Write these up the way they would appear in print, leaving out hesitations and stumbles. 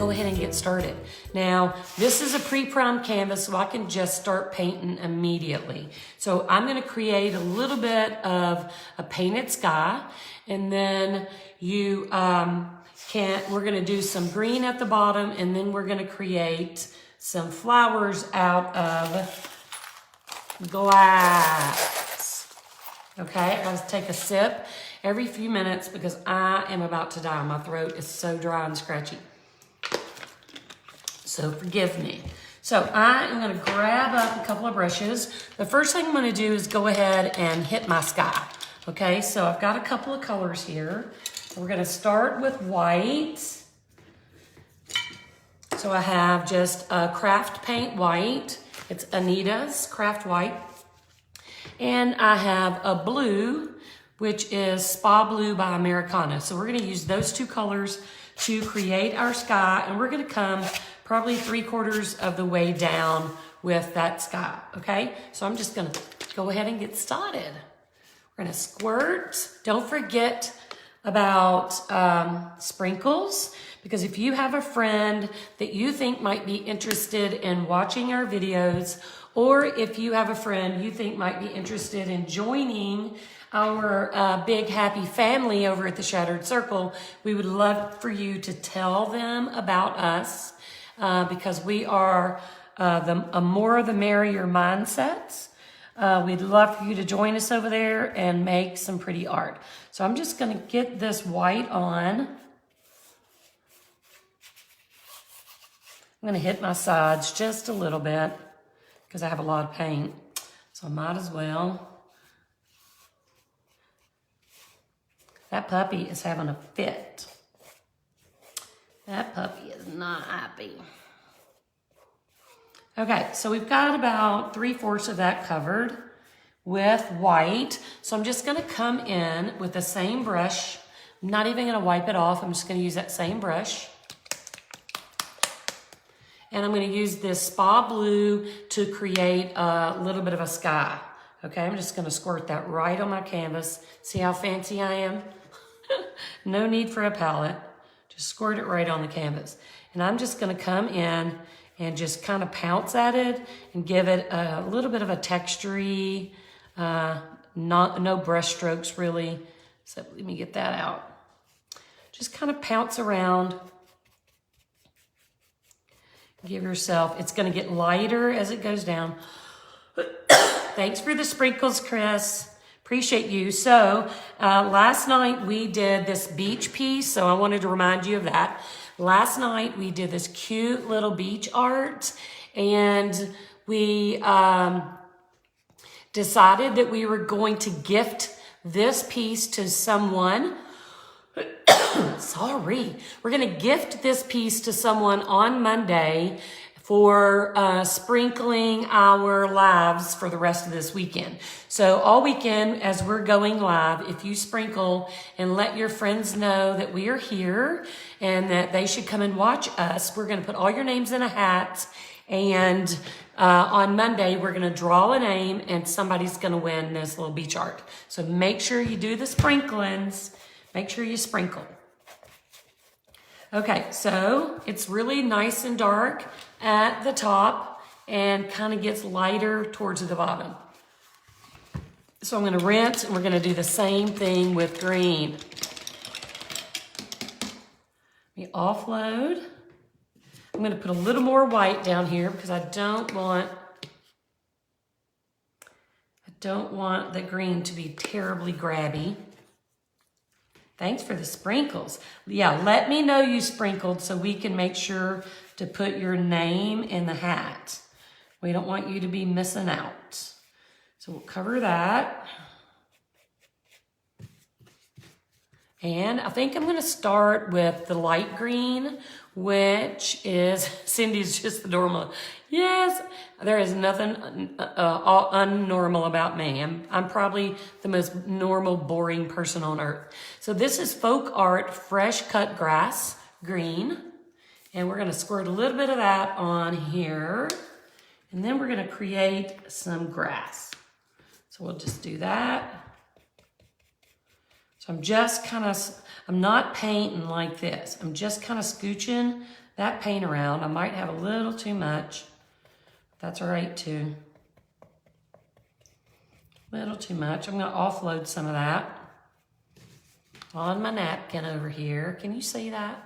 go ahead and get started. Now, this is a pre-primed canvas, so I can just start painting immediately. So I'm gonna create a little bit of a painted sky, and then we're gonna do some green at the bottom, and then we're gonna create some flowers out of glass. Okay, I gotta take a sip every few minutes because I am about to die. My throat is so dry and scratchy. So forgive me. So I am gonna grab up a couple of brushes. The first thing I'm gonna do is go ahead and hit my sky. Okay, so I've got a couple of colors here. We're gonna start with white. So I have just a craft paint white. It's Anita's craft white. And I have a blue, which is Spa Blue by Americana. So we're gonna use those two colors to create our sky, and we're gonna come probably 3/4 of the way down with that sky, okay? So I'm just gonna go ahead and get started. We're gonna squirt. Don't forget about sprinkles, because if you have a friend that you think might be interested in watching our videos, or if you have a friend you think might be interested in joining our big happy family over at the Shattered Circle, we would love for you to tell them about us, because we are a more the merrier mindsets. We'd love for you to join us over there and make some pretty art. So I'm just gonna get this white on. I'm gonna hit my sides just a little bit because I have a lot of paint, so I might as well. That puppy is having a fit. That puppy is not happy. Okay, so we've got about 3/4 of that covered with white. So I'm just gonna come in with the same brush. I'm not even gonna wipe it off. I'm just gonna use that same brush. And I'm gonna use this Spa Blue to create a little bit of a sky. Okay, I'm just gonna squirt that right on my canvas. See how fancy I am? No need for a palette. Just squirt it right on the canvas. And I'm just gonna come in and just kind of pounce at it and give it a little bit of a texture-y, no brush strokes really. So let me get that out. Just kind of pounce around. Give yourself, it's gonna get lighter as it goes down. Thanks for the sprinkles, Chris. Appreciate you. So last night we did this beach piece, so I wanted to remind you of that. Last night we did this cute little beach art, and we decided that we were going to gift this piece to someone. Sorry. We're going to gift this piece to someone on Monday for sprinkling our lives for the rest of this weekend. So all weekend as we're going live, if you sprinkle and let your friends know that we are here and that they should come and watch us, we're going to put all your names in a hat, and on Monday we're going to draw a name and somebody's going to win this little beach art. So make sure you do the sprinklings. Make sure you sprinkle. Okay, so it's really nice and dark at the top and kind of gets lighter towards the bottom. So I'm going to rinse, and we're going to do the same thing with green. Let me offload. I'm going to put a little more white down here because I don't want the green to be terribly grabby. Thanks for the sprinkles. Yeah, let me know you sprinkled so we can make sure to put your name in the hat. We don't want you to be missing out. So we'll cover that. And I think I'm gonna start with the light green, which is, Cindy's just the normal. Yes, there is nothing unnormal about me. I'm probably the most normal, boring person on earth. So this is Folk Art Fresh Cut Grass Green. And we're gonna squirt a little bit of that on here. And then we're gonna create some grass. So we'll just do that. So I'm just kind of, I'm not painting like this. I'm just kind of scooching that paint around. I might have a little too much. That's all right too. A little too much. I'm gonna offload some of that on my napkin over here. Can you see that?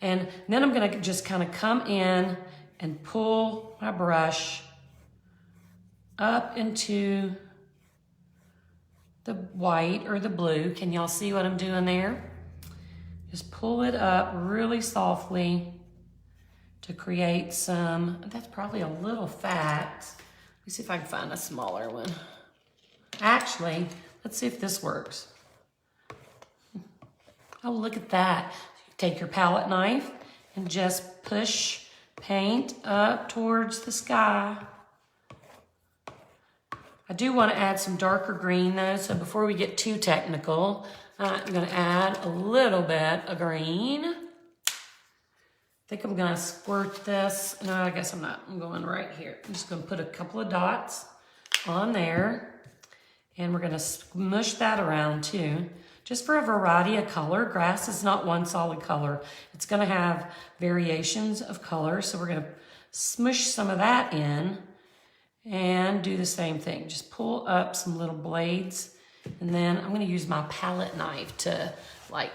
And then I'm gonna just kind of come in and pull my brush up into the white or the blue. Can y'all see what I'm doing there? Just pull it up really softly to create some, that's probably a little fat. Let me see if I can find a smaller one. Actually, let's see if this works. Oh, look at that. Take your palette knife and just push paint up towards the sky. I do want to add some darker green though, so before we get too technical, I'm going to add a little bit of green. I think I'm going to squirt this. No, I guess I'm not. I'm going right here. I'm just going to put a couple of dots on there, and we're going to smush that around too, just for a variety of color. Grass is not one solid color. It's going to have variations of color, so we're going to smush some of that in and do the same thing. Just pull up some little blades, and then I'm going to use my palette knife to like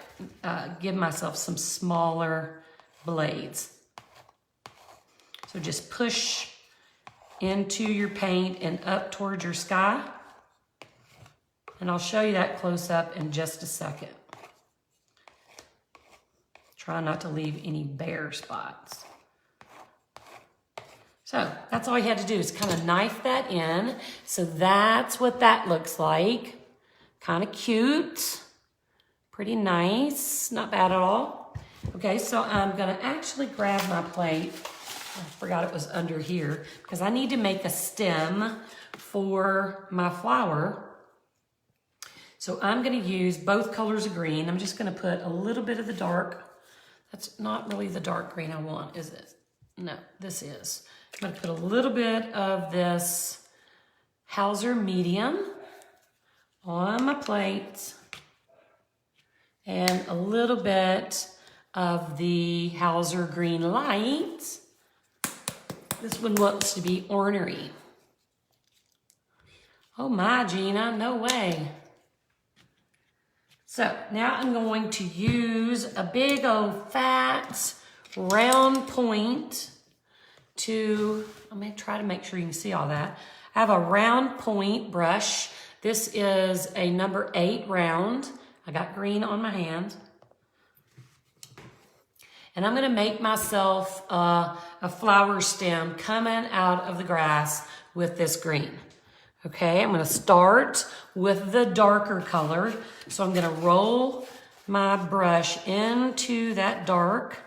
give myself some smaller blades. So just push into your paint and up towards your sky. And I'll show you that close up in just a second. Try not to leave any bare spots. So that's all you had to do is kind of knife that in. So that's what that looks like. Kind of cute, pretty nice, not bad at all. Okay, so I'm gonna actually grab my plate. I forgot it was under here because I need to make a stem for my flower. So I'm gonna use both colors of green. I'm just gonna put a little bit of the dark. That's not really the dark green I want, is it? No, this is. I'm gonna put a little bit of this Hauser medium on my plate and a little bit of the Hauser green light. This one wants to be ornery. Oh my, Gina, no way. So now I'm going to use a big old fat round point to, I'm gonna try to make sure you can see all that. I have a round point brush. This is a number 8 round. I got green on my hand. And I'm gonna make myself a flower stem coming out of the grass with this green. Okay, I'm gonna start with the darker color. So I'm gonna roll my brush into that dark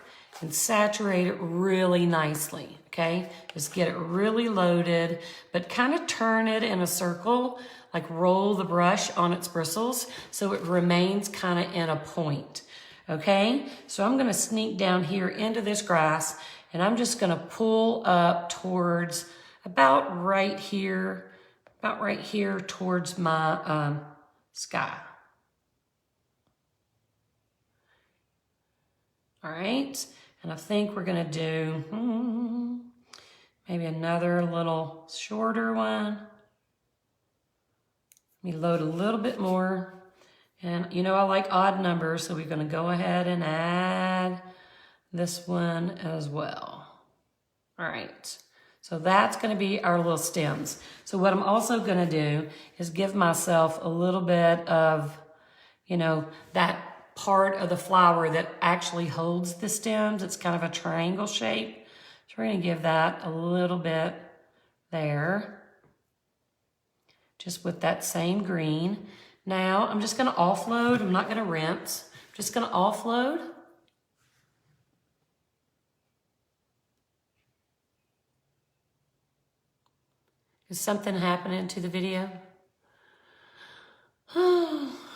and saturate it really nicely, okay? Just get it really loaded, but kind of turn it in a circle, like roll the brush on its bristles so it remains kind of in a point, okay? So I'm gonna sneak down here into this grass and I'm just gonna pull up towards about right here towards my sky. All right, and I think we're gonna do maybe another little shorter one. Let me load a little bit more. And you know I like odd numbers, so we're gonna go ahead and add this one as well. All right, so that's gonna be our little stems. So what I'm also gonna do is give myself a little bit of, you know, that part of the flower that actually holds the stems. It's kind of a triangle shape. So we're gonna give that a little bit there, just with that same green. Now I'm just gonna offload. I'm not gonna rinse. I'm just gonna offload. Is something happening to the video?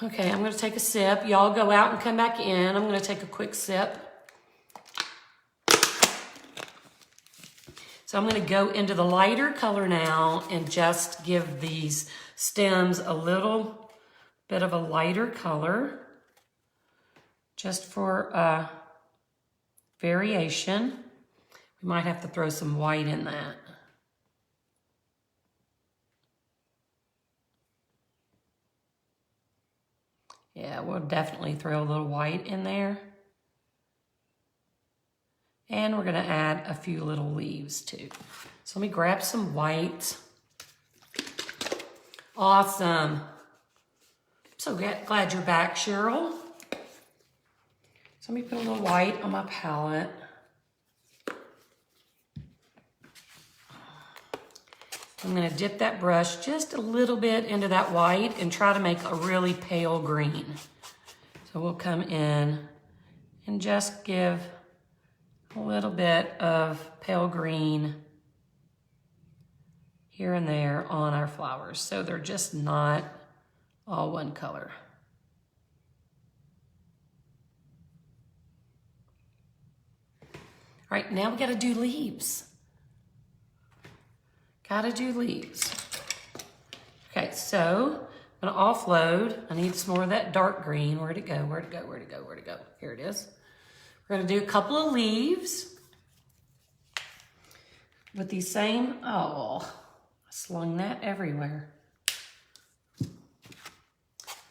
Okay, I'm gonna take a sip. Y'all go out and come back in. I'm gonna take a quick sip. So I'm gonna go into the lighter color now and just give these stems a little bit of a lighter color, just for variation. We might have to throw some white in that. Yeah, we'll definitely throw a little white in there. And we're gonna add a few little leaves too. So let me grab some white. Awesome. So glad you're back, Cheryl. So let me put a little white on my palette. I'm gonna dip that brush just a little bit into that white and try to make a really pale green. So we'll come in and just give a little bit of pale green here and there on our flowers, so they're just not all one color. All right, now we gotta do leaves. Gotta do leaves. Okay, so I'm gonna offload. I need some more of that dark green. Where'd it go? Where'd it go? Where'd it go? Where'd it go? Here it is. We're gonna do a couple of leaves with these same, oh, I slung that everywhere,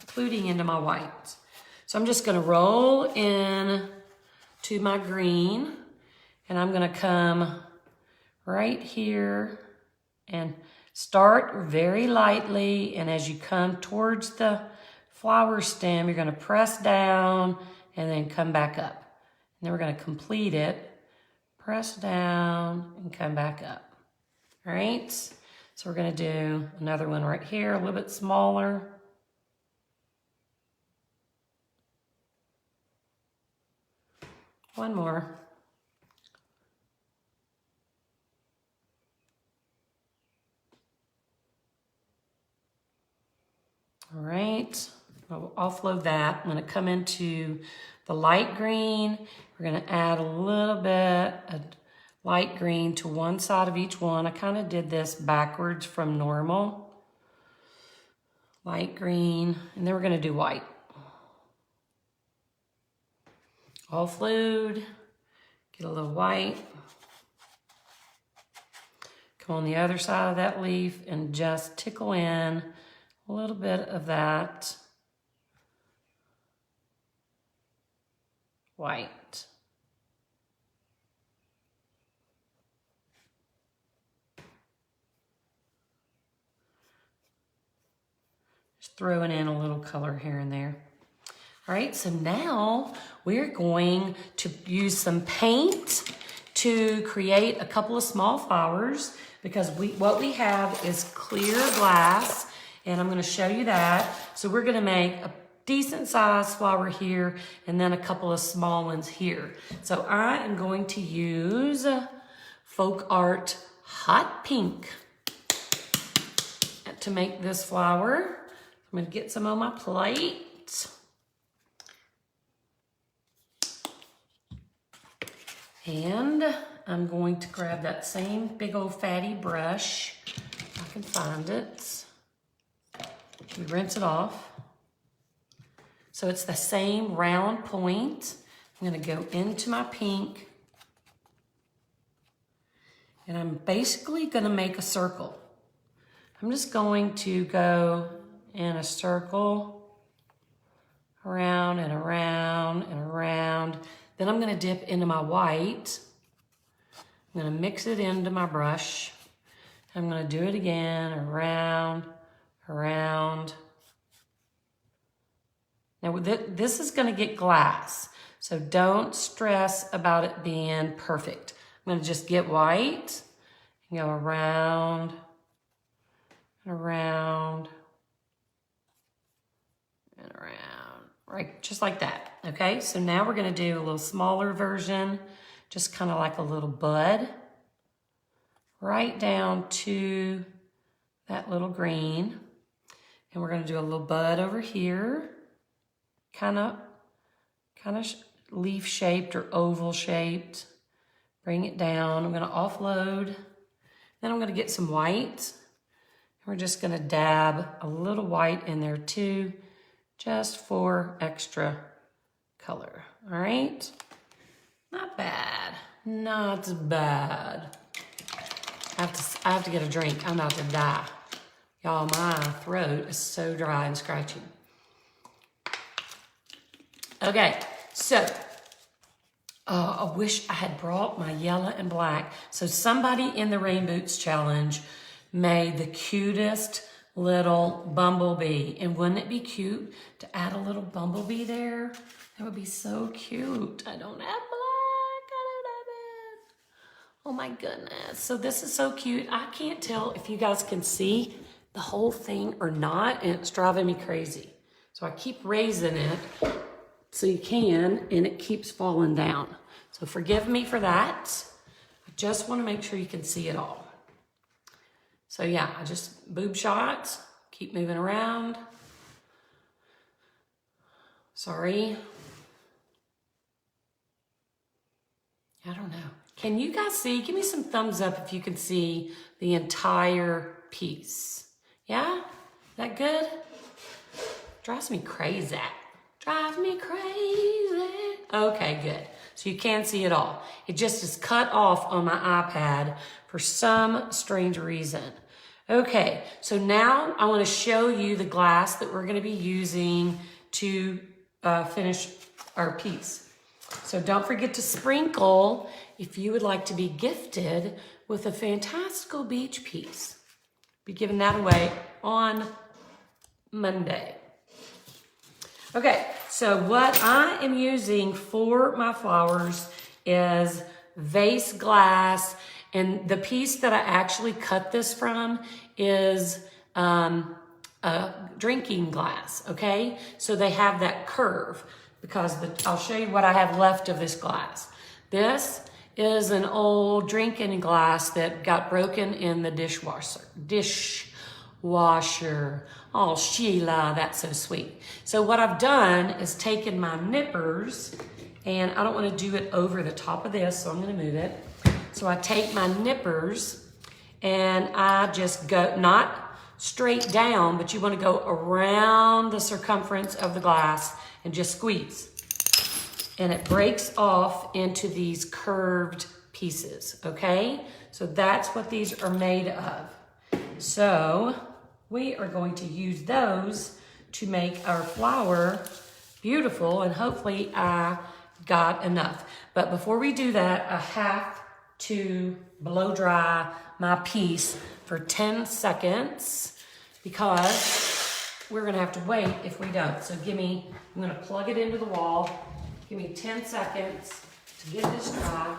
including into my whites. So I'm just gonna roll in to my green, and I'm gonna come right here and start very lightly, and as you come towards the flower stem, you're gonna press down and then come back up. And then we're gonna complete it, press down and come back up. All right, so we're gonna do another one right here, a little bit smaller. One more. All right, I'll offload that. I'm gonna come into the light green. We're gonna add a little bit of light green to one side of each one. I kind of did this backwards from normal. Light green, and then we're gonna do white. Offload, get a little white. Come on the other side of that leaf and just tickle in a little bit of that white. Just throwing in a little color here and there. All right, so now we're going to use some paint to create a couple of small flowers, because what we have is clear glass, and I'm gonna show you that. So we're gonna make a decent sized flower here and then a couple of small ones here. So I am going to use Folk Art Hot Pink to make this flower. I'm gonna get some on my plate. And I'm going to grab that same big old fatty brush, if I can find it. We rinse it off. So it's the same round point. I'm gonna go into my pink, and I'm basically gonna make a circle. I'm just going to go in a circle, around and around and around. Then I'm gonna dip into my white. I'm gonna mix it into my brush. I'm gonna do it again, around, around. Now this is gonna get glass, so don't stress about it being perfect. I'm gonna just get white and go around and around and around, right, just like that, okay? So now we're gonna do a little smaller version, just kind of like a little bud, right down to that little green. And we're gonna do a little bud over here, kind of leaf shaped or oval shaped. Bring it down. I'm gonna offload. Then I'm gonna get some white. We're just gonna dab a little white in there too, just for extra color, all right? Not bad. Not bad. I have to get a drink. I'm about to die. Y'all, my throat is so dry and scratchy. Okay, so I wish I had brought my yellow and black. So somebody in the Rain Boots Challenge made the cutest little bumblebee. And wouldn't it be cute to add a little bumblebee there? That would be so cute. I don't have black. I don't have it. Oh my goodness. So this is so cute. I can't tell if you guys can see the whole thing or not, and it's driving me crazy. So I keep raising it so you can, and it keeps falling down. So forgive me for that. I just want to make sure you can see it all. So yeah, I just boob shots, keep moving around. Sorry. I don't know. Can you guys see? Give me some thumbs up if you can see the entire piece. Yeah? Is that good? Drives me crazy. Drives me crazy. Okay, good. So you can see it all. It just is cut off on my iPad for some strange reason. Okay, so now I want to show you the glass that we're going to be using to finish our piece. So don't forget to sprinkle if you would like to be gifted with a fantastical beach piece. Be giving that away on Monday. Okay, so what I am using for my flowers is vase glass, and the piece that I actually cut this from is a drinking glass, okay? So they have that curve because I'll show you what I have left of this glass. This is an old drinking glass that got broken in the dishwasher. Oh, Sheila, that's so sweet. So what I've done is taken my nippers, and I don't want to do it over the top of this, so I'm going to move it. So I take my nippers, and I just go, not straight down, but you want to go around the circumference of the glass and just squeeze. And it breaks off into these curved pieces, okay? So that's what these are made of. So we are going to use those to make our flower beautiful, and hopefully I got enough. But before we do that, I have to blow dry my piece for 10 seconds because we're gonna have to wait if we don't. So I'm gonna plug it into the wall. Give me 10 seconds to get this dry.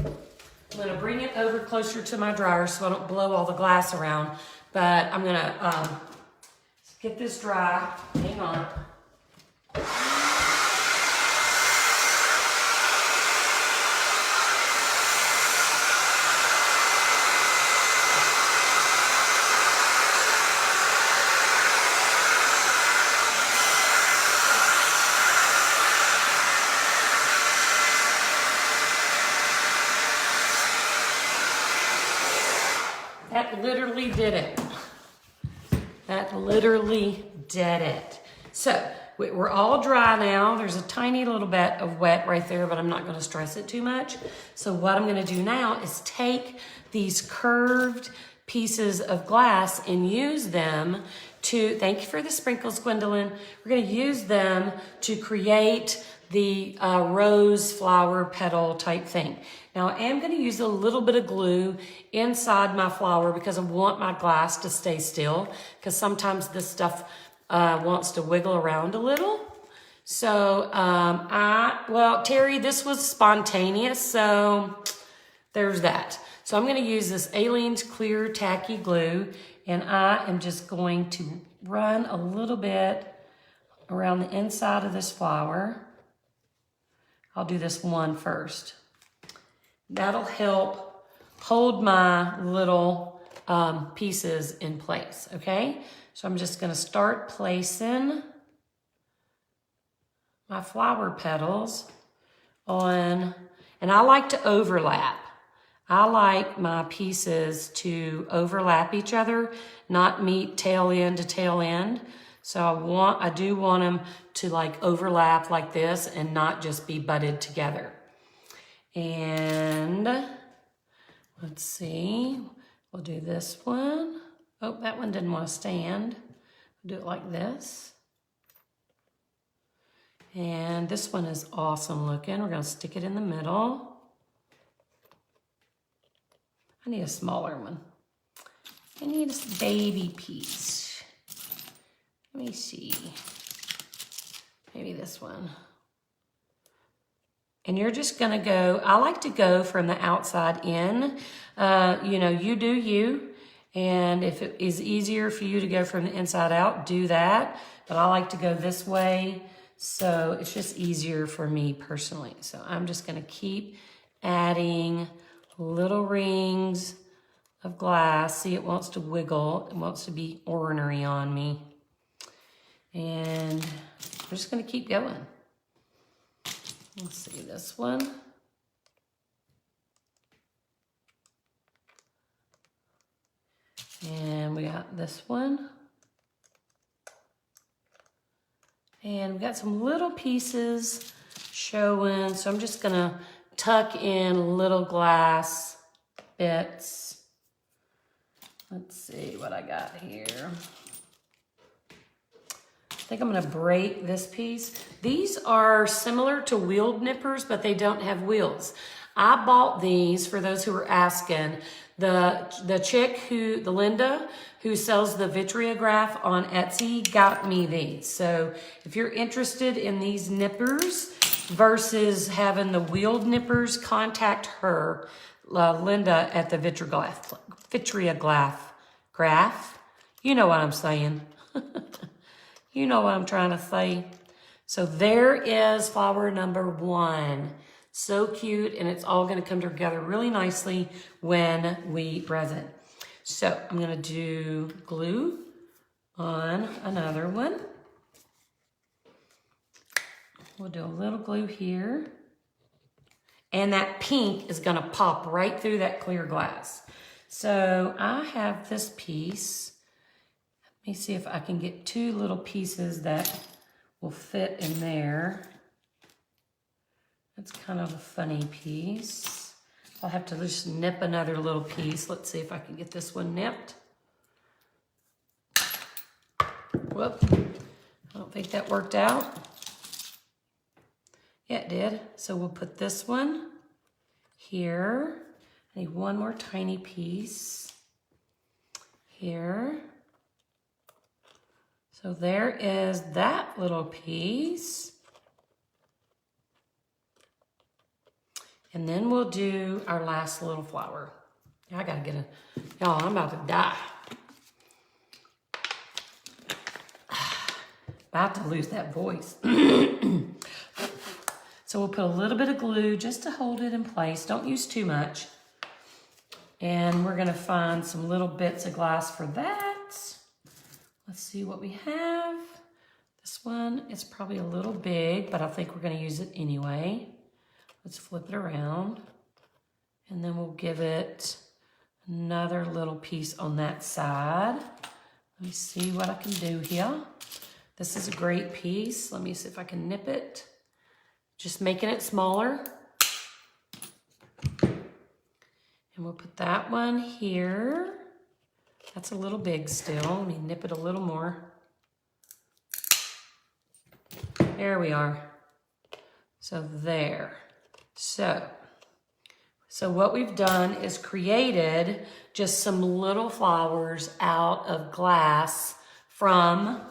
I'm gonna bring it over closer to my dryer so I don't blow all the glass around, but I'm gonna get this dry. Hang on. That literally did it. That literally did it. So we're all dry now. There's a tiny little bit of wet right there, but I'm not going to stress it too much. So what I'm going to do now is take these curved pieces of glass and use them to, thank you for the sprinkles, Gwendolyn. We're going to use them to create the rose flower petal type thing. Now I am going to use a little bit of glue inside my flower because I want my glass to stay still, because sometimes this stuff wants to wiggle around a little. So well, Terry, this was spontaneous, so there's that. So I'm going to use this Aleene's clear tacky glue, and I am just going to run a little bit around the inside of this flower. I'll do this one first. That'll help hold my little pieces in place, okay? So I'm just gonna start placing my flower petals on, and I like to overlap. I like my pieces to overlap each other, not meet tail end to tail end. So I do want them to like overlap like this and not just be butted together. And let's see, we'll do this one. Oh, that one didn't want to stand. We'll do it like this. And this one is awesome looking. We're gonna stick it in the middle. I need a smaller one. I need a baby piece. Let me see. Maybe this one. And you're just gonna go, I like to go from the outside in. You know, you do you. And if it is easier for you to go from the inside out, do that. But I like to go this way. So it's just easier for me personally. So I'm just gonna keep adding little rings of glass. See, it wants to wiggle. It wants to be ornery on me. And I'm just gonna keep going. Let's see this one. And we got this one. And we got some little pieces showing. So I'm just gonna tuck in little glass bits. Let's see what I got here. I think I'm gonna break this piece. These are similar to wheeled nippers, but they don't have wheels. I bought these, for those who were asking, the chick the Linda, who sells the Vitriograph on Etsy, got me these. So if you're interested in these nippers versus having the wheeled nippers, contact her, Linda at the Vitriograph. You know what I'm saying. You know what I'm trying to say. So there is flower number 1. So cute, and it's all gonna come together really nicely when we resin. So I'm gonna do glue on another one. We'll do a little glue here. And that pink is gonna pop right through that clear glass. So I have this piece. Let me see if I can get 2 little pieces that will fit in there. That's kind of a funny piece. I'll have to just nip another little piece. Let's see if I can get this one nipped. Whoop, I don't think that worked out. Yeah, it did. So we'll put this one here. I need one more tiny piece here. So there is that little piece. And then we'll do our last little flower. I gotta get y'all, I'm about to die. About to lose that voice. So we'll put a little bit of glue just to hold it in place. Don't use too much. And we're gonna find some little bits of glass for that. Let's see what we have. This one is probably a little big, but I think we're gonna use it anyway. Let's flip it around. And then we'll give it another little piece on that side. Let me see what I can do here. This is a great piece. Let me see if I can nip it. Just making it smaller. And we'll put that one here. That's a little big still. Let me nip it a little more. There we are. So there. So what we've done is created just some little flowers out of glass from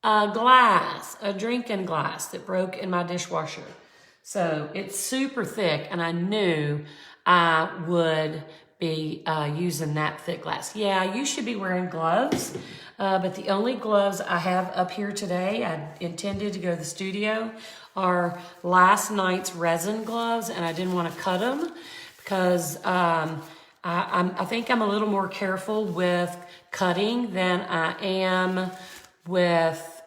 a drinking glass that broke in my dishwasher. So it's super thick, and I knew I would be using that thick glass. Yeah, you should be wearing gloves, but the only gloves I have up here today, I intended to go to the studio, are last night's resin gloves, and I didn't want to cut them because I think I'm a little more careful with cutting than I am with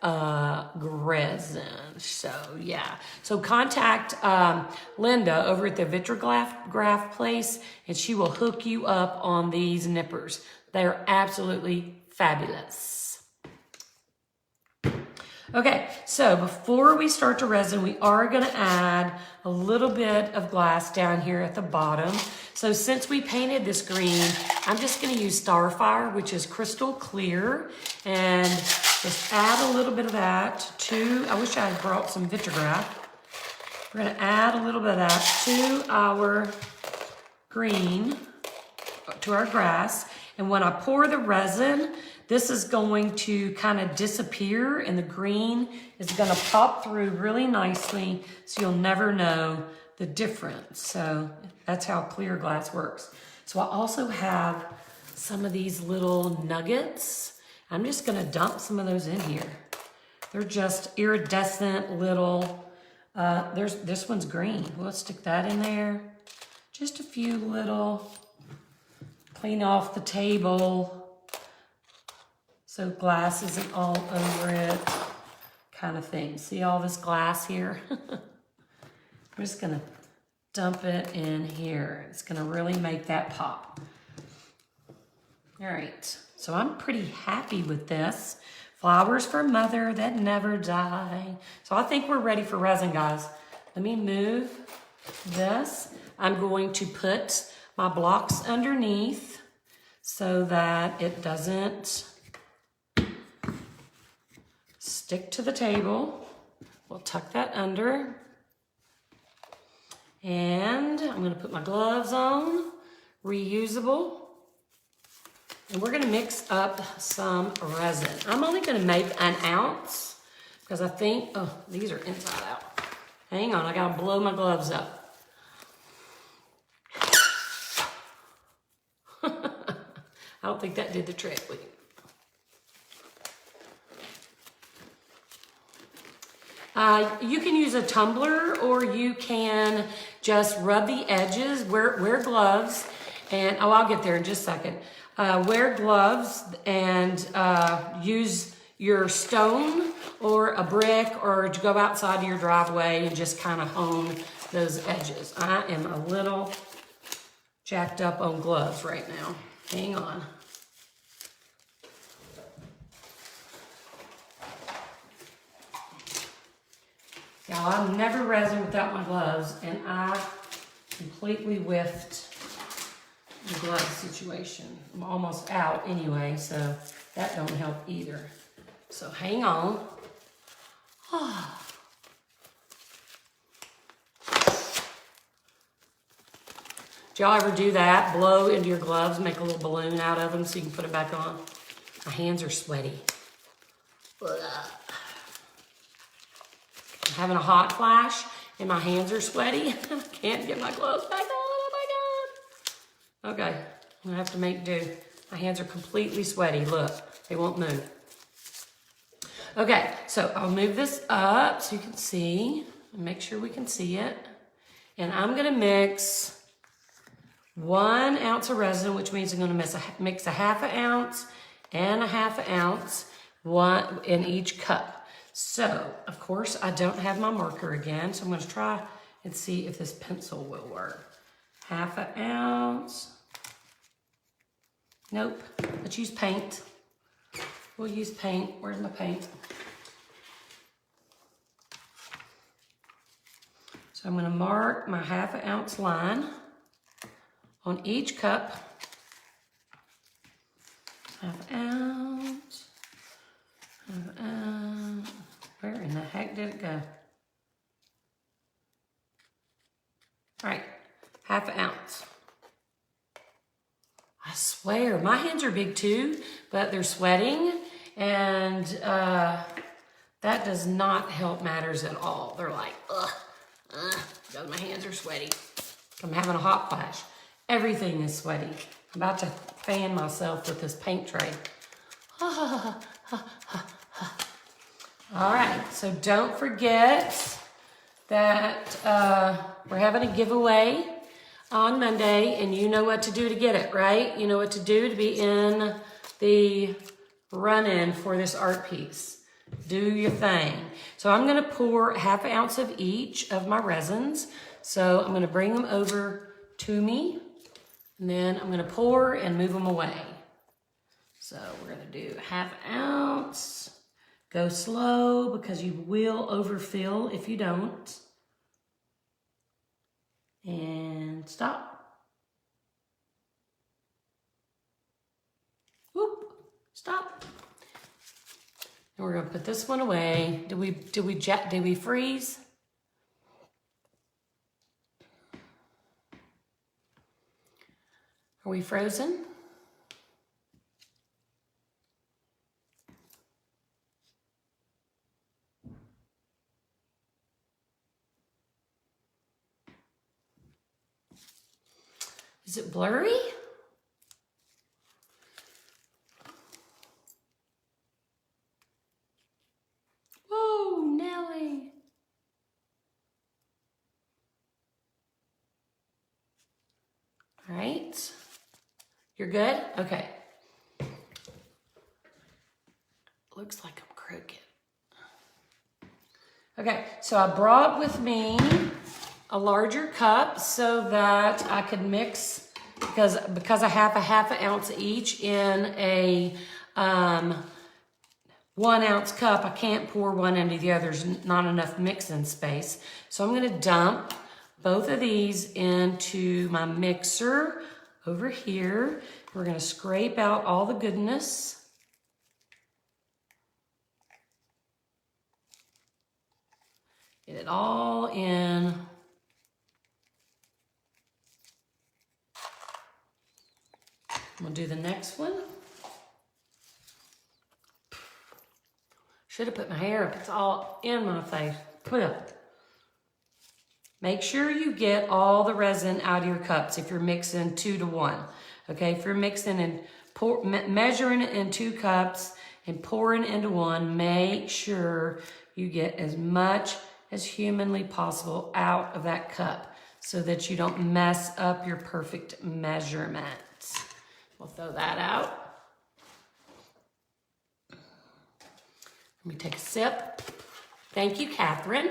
resin. So yeah, so contact Linda over at the Vitriograph place, and she will hook you up on these nippers. They are absolutely fabulous. Okay, so before we start to resin, we are gonna add a little bit of glass down here at the bottom. So since we painted this green, I'm just gonna use Starfire, which is crystal clear, and just add a little bit of that to, I wish I had brought some Vitrograph. We're gonna add a little bit of that to our green, to our grass. And when I pour the resin, this is going to kind of disappear and the green is gonna pop through really nicely so you'll never know the difference. So that's how clear glass works. So I also have some of these little nuggets. I'm just gonna dump some of those in here. They're just iridescent little, this one's green. We'll stick that in there. Just a few little, clean off the table so glass isn't all over it, kind of thing. See all this glass here? I'm just gonna dump it in here. It's gonna really make that pop. All right, so I'm pretty happy with this. Flowers for mother that never die. So I think we're ready for resin, guys. Let me move this. I'm going to put my blocks underneath so that it doesn't stick to the table. We'll tuck that under. And I'm gonna put my gloves on, reusable. And we're gonna mix up some resin. I'm only gonna make an ounce because I think, oh, these are inside out. Hang on, I gotta blow my gloves up. I don't think that did the trick. You can use a tumbler or you can just rub the edges, wear gloves, and oh, I'll get there in just a second. Wear gloves and use your stone or a brick or to go outside of your driveway and just kind of hone those edges. I am a little jacked up on gloves right now. Hang on. Y'all, I've never resin without my gloves, and I completely whiffed the glove situation. I'm almost out anyway, so that don't help either. So hang on. Did y'all ever do that? Blow into your gloves, make a little balloon out of them so you can put it back on? My hands are sweaty. I'm having a hot flash and my hands are sweaty. I can't get my gloves back on. Oh my God. Okay, I'm gonna have to make do. My hands are completely sweaty. Look, they won't move. Okay, so I'll move this up so you can see. Make sure we can see it. And I'm gonna mix 1 ounce of resin, which means I'm gonna mix a ½ ounce and a ½ ounce, one in each cup. So, of course, I don't have my marker again, so I'm gonna try and see if this pencil will work. ½ ounce. Nope, let's use paint. We'll use paint. Where's my paint? So I'm gonna mark my ½ ounce line on each cup. ½ ounce, ½ ounce. Where in the heck did it go? All right, ½ ounce. I swear, my hands are big too, but they're sweating, and that does not help matters at all. They're like, because my hands are sweaty. I'm having a hot flash. Everything is sweaty. I'm about to fan myself with this paint tray. All right, so don't forget that we're having a giveaway on Monday, and you know what to do to get it, right? You know what to do to be in the run-in for this art piece. Do your thing. So I'm gonna pour ½ ounce of each of my resins. So I'm gonna bring them over to me, and then I'm gonna pour and move them away. So we're gonna do ½ ounce, Go slow because you will overfill if you don't. And stop. Whoop, stop. And we're gonna put this one away. Did we freeze? Are we frozen? Is it blurry? Whoa, Nelly. All right. You're good? Okay. Looks like I'm crooked. Okay, so I brought with me a larger cup so that I could mix, because I have a half an ounce each in a 1 ounce cup. I can't pour one into the other. There's not enough mixing space. So I'm gonna dump both of these into my mixer over here. We're gonna scrape out all the goodness. Get it all in. We'll do the next one. Should have put my hair up. It's all in my face. Put up. Make sure you get all the resin out of your cups if you're mixing 2 to 1. Okay, if you're mixing and measuring it in 2 cups and pouring into 1, make sure you get as much as humanly possible out of that cup so that you don't mess up your perfect measurements. We'll throw that out. Let me take a sip. Thank you, Catherine.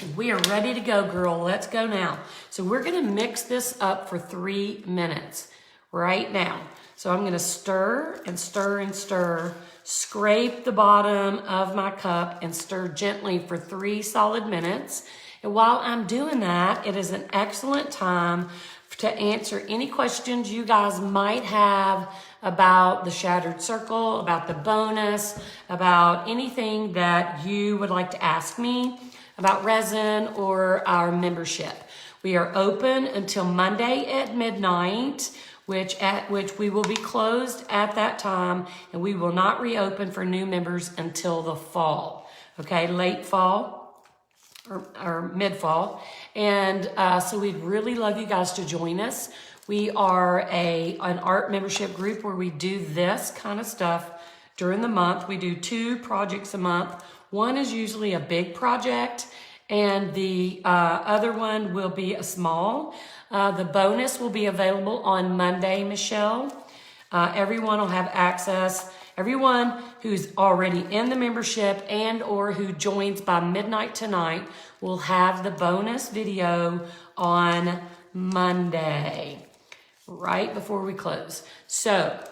And we are ready to go, girl. Let's go now. So we're gonna mix this up for 3 minutes right now. So I'm gonna stir and stir and stir, scrape the bottom of my cup and stir gently for 3 solid minutes. And while I'm doing that, it is an excellent time to answer any questions you guys might have about the shattered circle, about the bonus, about anything that you would like to ask me about resin or our membership. We are open until Monday at midnight, which we will be closed at that time, and we will not reopen for new members until the fall, okay, late fall or mid-fall. And so we'd really love you guys to join us. We are an art membership group where we do this kind of stuff during the month. We do 2 projects a month. One is usually a big project, and the other one will be a small. The bonus will be available on Monday, Michelle. Everyone will have access. Everyone who's already in the membership and or who joins by midnight tonight will have the bonus video on Monday, right before we close. So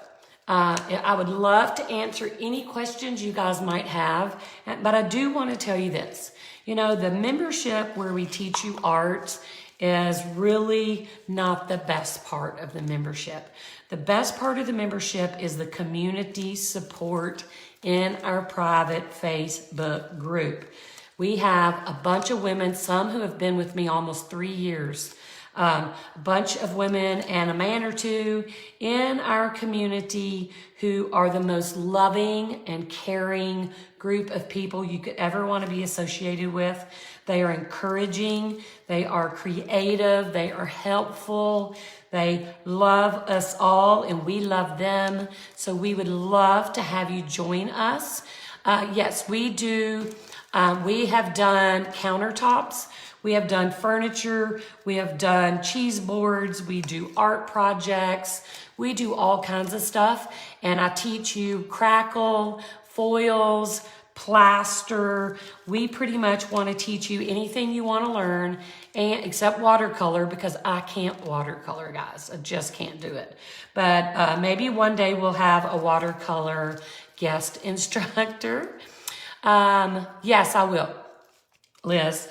I would love to answer any questions you guys might have, but I do want to tell you this. You know, the membership where we teach you art is really not the best part of the membership. The best part of the membership is the community support in our private Facebook group. We have a bunch of women, some who have been with me almost 3 years, a bunch of women and a man or two in our community who are the most loving and caring group of people you could ever want to be associated with. They are encouraging, they are creative, they are helpful, they love us all and we love them. So we would love to have you join us. Yes, we do. We have done countertops. We have done furniture, we have done cheese boards, we do art projects, we do all kinds of stuff. And I teach you crackle, foils, plaster. We pretty much want to teach you anything you want to learn, and except watercolor, because I can't watercolor, guys. I just can't do it. But maybe one day we'll have a watercolor guest instructor. Yes, I will, Liz.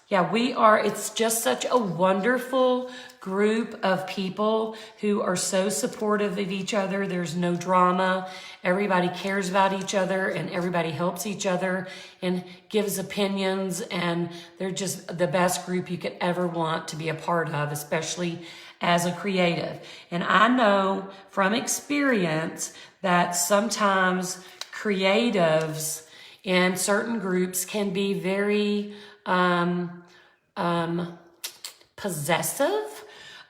Yeah, it's just such a wonderful group of people who are so supportive of each other. There's no drama. Everybody cares about each other and everybody helps each other and gives opinions. And they're just the best group you could ever want to be a part of, especially as a creative. And I know from experience that sometimes creatives in certain groups can be very possessive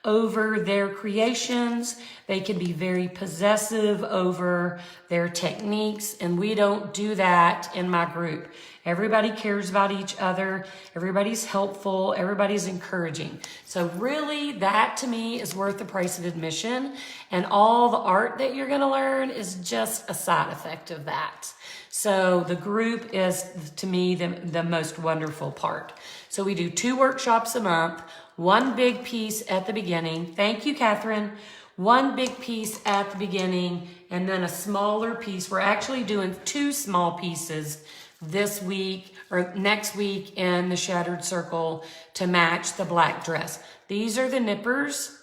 over their creations. They can be very possessive over their techniques, and we don't do that in my group. Everybody cares about each other. Everybody's helpful. Everybody's encouraging. So really, that to me is worth the price of admission, and all the art that you're going to learn is just a side effect of that. So the group is, to me, the most wonderful part. So we do 2 workshops a month, 1 big piece at the beginning. Thank you, Catherine. 1 big piece at the beginning, and then a smaller piece. We're actually doing 2 small pieces this week or next week in the Shattered Circle to match the black dress. These are the nippers.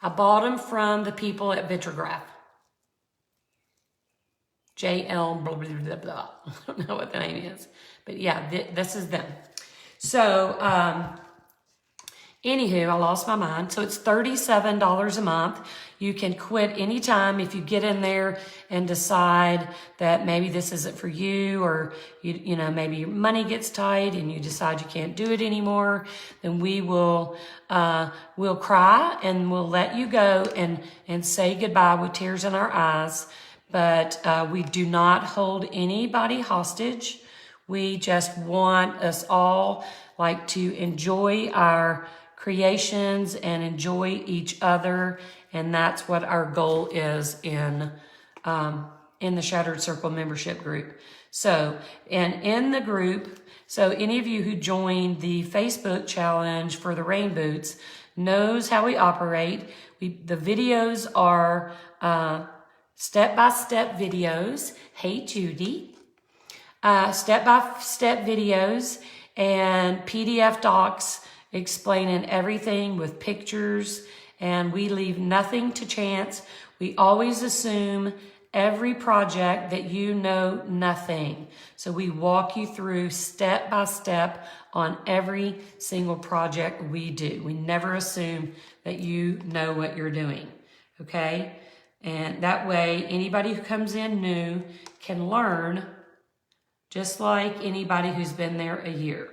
I bought them from the people at Vitrograph. JL blah, blah, blah, blah. I don't know what the name is. But yeah, this is them. So, anywho, I lost my mind. So it's $37 a month. You can quit anytime if you get in there and decide that maybe this isn't for you, or you know, maybe your money gets tight and you decide you can't do it anymore. Then we will we'll cry and we'll let you go and say goodbye with tears in our eyes. But we do not hold anybody hostage. We just want us all to enjoy our creations and enjoy each other. And that's what our goal is in the Shattered Circle membership group. So, and in the group, so any of you who joined the Facebook challenge for the rain boots knows how we operate. The videos are step-by-step videos. Hey, Judy. Step-by-step videos and PDF docs explaining everything with pictures, and we leave nothing to chance. We always assume every project that you know nothing. So we walk you through step by step on every single project we do. We never assume that you know what you're doing, okay? And that way, anybody who comes in new can learn just like anybody who's been there a year.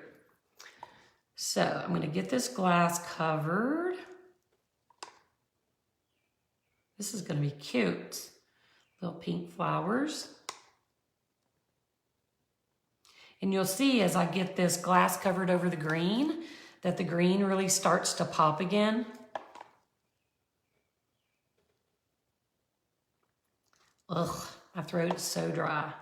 So I'm going to get this glass covered. This is going to be cute. Little pink flowers. And you'll see as I get this glass covered over the green, that the green really starts to pop again. Ugh, my throat is so dry.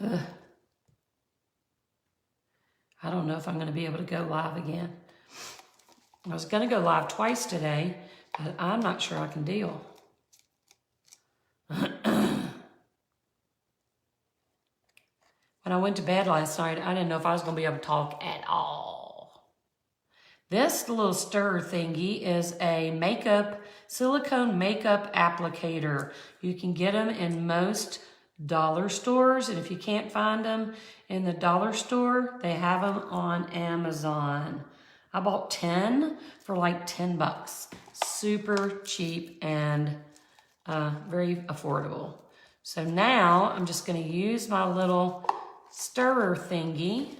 Ugh. I don't know if I'm going to be able to go live again. I was going to go live twice today, but I'm not sure I can deal. When I went to bed last night, I didn't know if I was going to be able to talk at all. This little stir thingy is a silicone makeup applicator. You can get them in most dollar stores, and if you can't find them in the dollar store, they have them on Amazon. I bought 10 for like $10. Super cheap and very affordable. So now I'm just going to use my little stirrer thingy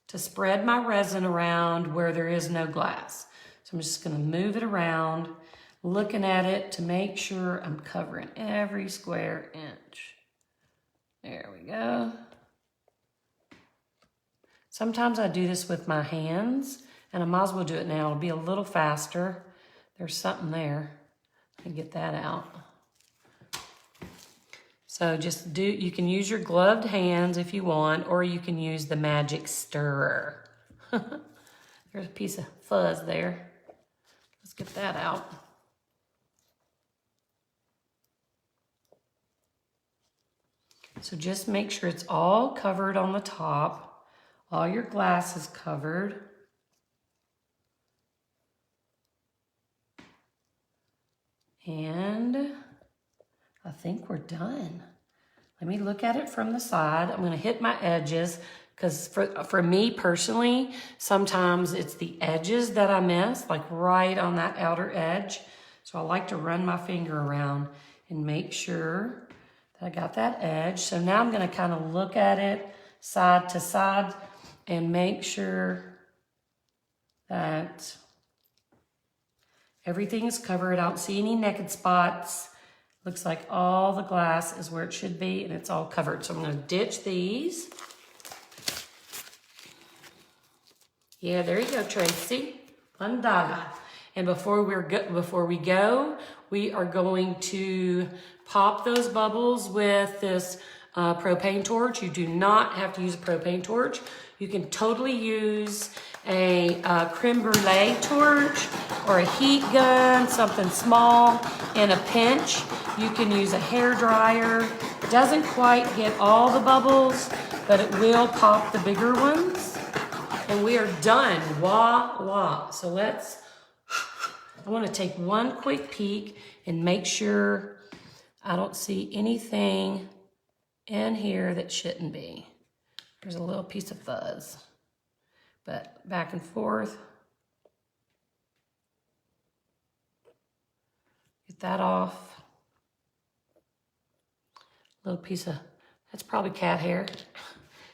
to spread my resin around where there is no glass. So I'm just going to move it around, looking at it to make sure I'm covering every square inch. There we go. Sometimes I do this with my hands, and I might as well do it now. It'll be a little faster. There's something there. Let me get that out. So you can use your gloved hands if you want, or you can use the magic stirrer. There's a piece of fuzz there. Let's get that out. So just make sure it's all covered on the top. All your glass is covered. And I think we're done. Let me look at it from the side. I'm gonna hit my edges because for me personally, sometimes it's the edges that I miss, like right on that outer edge. So I like to run my finger around and make sure that I got that edge. So now I'm gonna kind of look at it side to side and make sure that everything is covered. I don't see any naked spots. Looks like all the glass is where it should be and it's all covered. So I'm gonna ditch these. Yeah, there you go, Tracy. Andada. And before we go, we are going to pop those bubbles with this propane torch. You do not have to use a propane torch. You can totally use a creme brulee torch or a heat gun, something small in a pinch. You can use a hair dryer. It doesn't quite get all the bubbles, but it will pop the bigger ones. And we are done, voila. So I wanna take one quick peek and make sure I don't see anything in here that shouldn't be. There's a little piece of fuzz, but back and forth. Get that off. Little piece of, that's probably cat hair.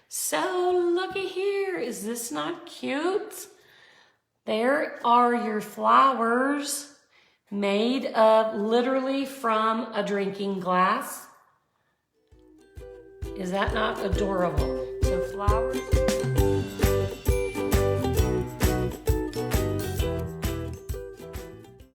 So looky here, is this not cute? There are your flowers made of literally from a drinking glass. Is that not adorable? So flowers.